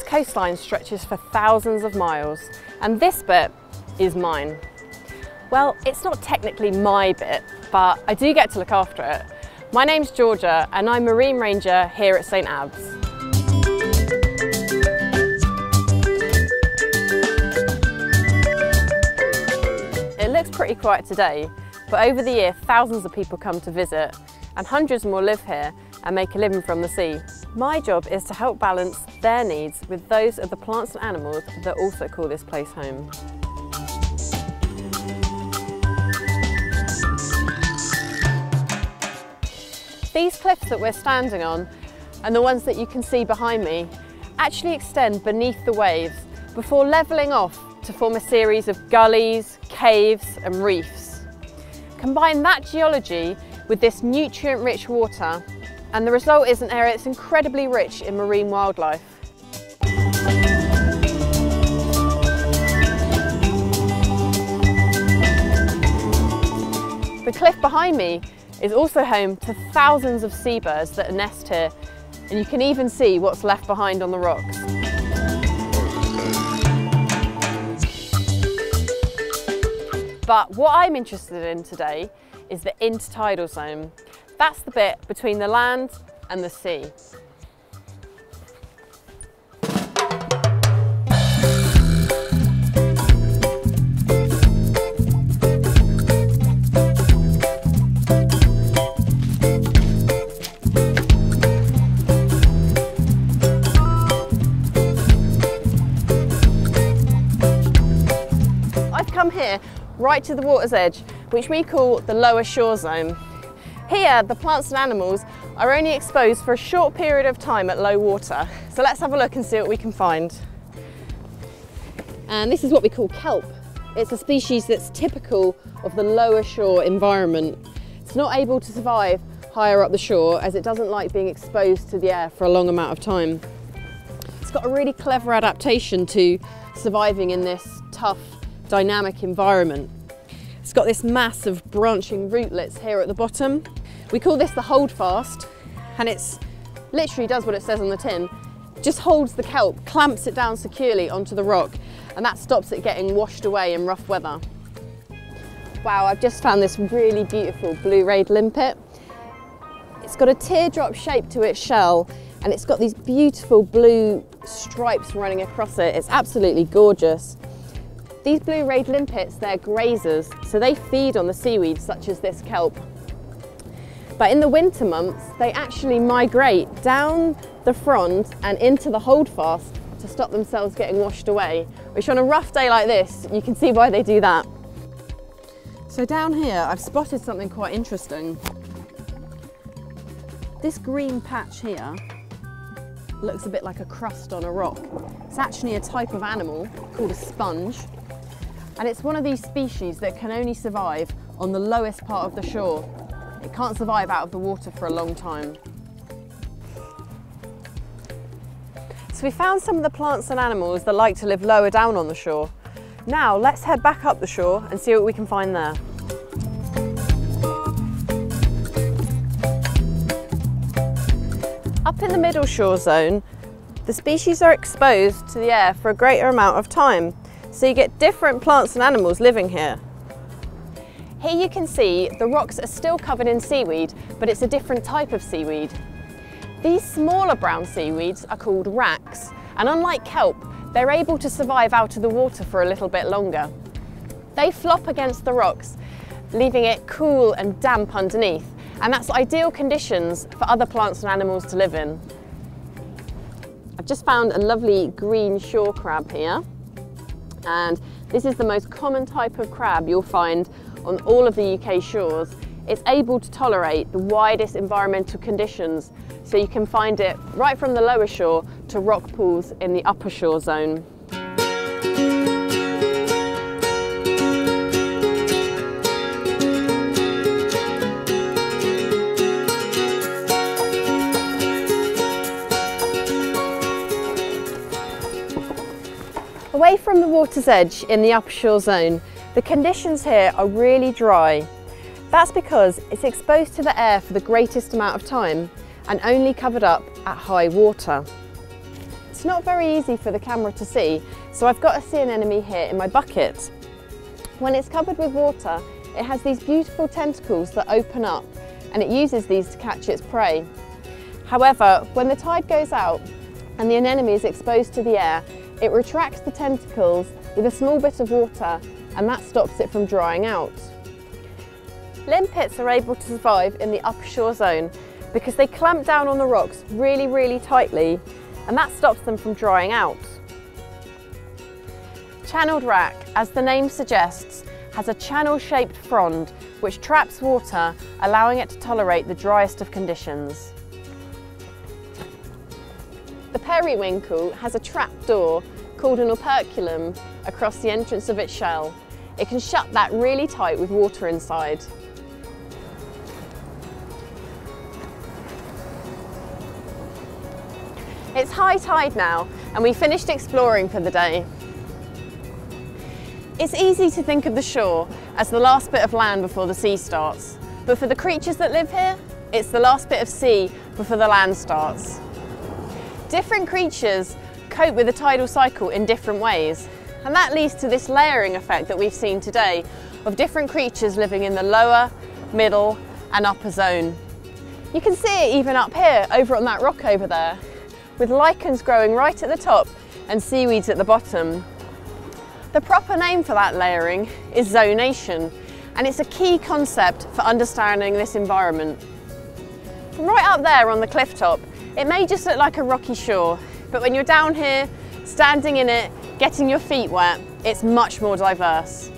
coastline stretches for thousands of miles, and this bit is mine. Well, it's not technically my bit, but I do get to look after it. My name's Georgia and I'm Marine Ranger here at St Abbs. It looks pretty quiet today, but over the year thousands of people come to visit and hundreds more live here and make a living from the sea. My job is to help balance their needs with those of the plants and animals that also call this place home. These cliffs that we're standing on, and the ones that you can see behind me, actually extend beneath the waves before levelling off to form a series of gullies, caves and reefs. Combine that geology with this nutrient-rich water and the result is an area that's incredibly rich in marine wildlife. The cliff behind me is also home to thousands of seabirds that nest here, and you can even see what's left behind on the rocks. But what I'm interested in today is the intertidal zone. That's the bit between the land and the sea. Come here right to the water's edge, which we call the lower shore zone. Here the plants and animals are only exposed for a short period of time at low water, so let's have a look and see what we can find. And this is what we call kelp. It's a species that's typical of the lower shore environment. It's not able to survive higher up the shore as it doesn't like being exposed to the air for a long amount of time. It's got a really clever adaptation to surviving in this tough dynamic environment. It's got this mass of branching rootlets here at the bottom. We call this the holdfast, and it's literally does what it says on the tin. It just holds the kelp, clamps it down securely onto the rock, and that stops it getting washed away in rough weather. Wow, I've just found this really beautiful blue-rayed limpet. It's got a teardrop shape to its shell, and it's got these beautiful blue stripes running across it. It's absolutely gorgeous. These blue-rayed limpets, they're grazers, so they feed on the seaweed such as this kelp. But in the winter months, they actually migrate down the frond and into the holdfast to stop themselves getting washed away, which on a rough day like this, you can see why they do that. So down here, I've spotted something quite interesting. This green patch here looks a bit like a crust on a rock. It's actually a type of animal called a sponge. And it's one of these species that can only survive on the lowest part of the shore. It can't survive out of the water for a long time. So we found some of the plants and animals that like to live lower down on the shore. Now let's head back up the shore and see what we can find there. Up in the middle shore zone, the species are exposed to the air for a greater amount of time. So you get different plants and animals living here. Here you can see the rocks are still covered in seaweed, but it's a different type of seaweed. These smaller brown seaweeds are called wracks, and unlike kelp, they're able to survive out of the water for a little bit longer. They flop against the rocks, leaving it cool and damp underneath, and that's ideal conditions for other plants and animals to live in. I've just found a lovely green shore crab here. And this is the most common type of crab you'll find on all of the UK shores. It's able to tolerate the widest environmental conditions, so you can find it right from the lower shore to rock pools in the upper shore zone. Away from the water's edge in the upper shore zone, the conditions here are really dry. That's because it's exposed to the air for the greatest amount of time and only covered up at high water. it's not very easy for the camera to see, so I've got a sea anemone here in my bucket. When it's covered with water, it has these beautiful tentacles that open up, and it uses these to catch its prey. However, when the tide goes out and the anemone is exposed to the air, it retracts the tentacles with a small bit of water, and that stops it from drying out. Limpets are able to survive in the upper shore zone because they clamp down on the rocks really tightly, and that stops them from drying out. Channeled wrack, as the name suggests, has a channel-shaped frond which traps water, allowing it to tolerate the driest of conditions. The periwinkle has a trap door called an operculum across the entrance of its shell. It can shut that really tight with water inside. It's high tide now, and we finished exploring for the day. It's easy to think of the shore as the last bit of land before the sea starts, but for the creatures that live here, it's the last bit of sea before the land starts. Different creatures cope with the tidal cycle in different ways, and that leads to this layering effect that we've seen today of different creatures living in the lower, middle and upper zone. You can see it even up here, over on that rock over there, with lichens growing right at the top and seaweeds at the bottom. The proper name for that layering is zonation, and it's a key concept for understanding this environment. From right up there on the cliff top, it may just look like a rocky shore, but when you're down here, standing in it, getting your feet wet, it's much more diverse.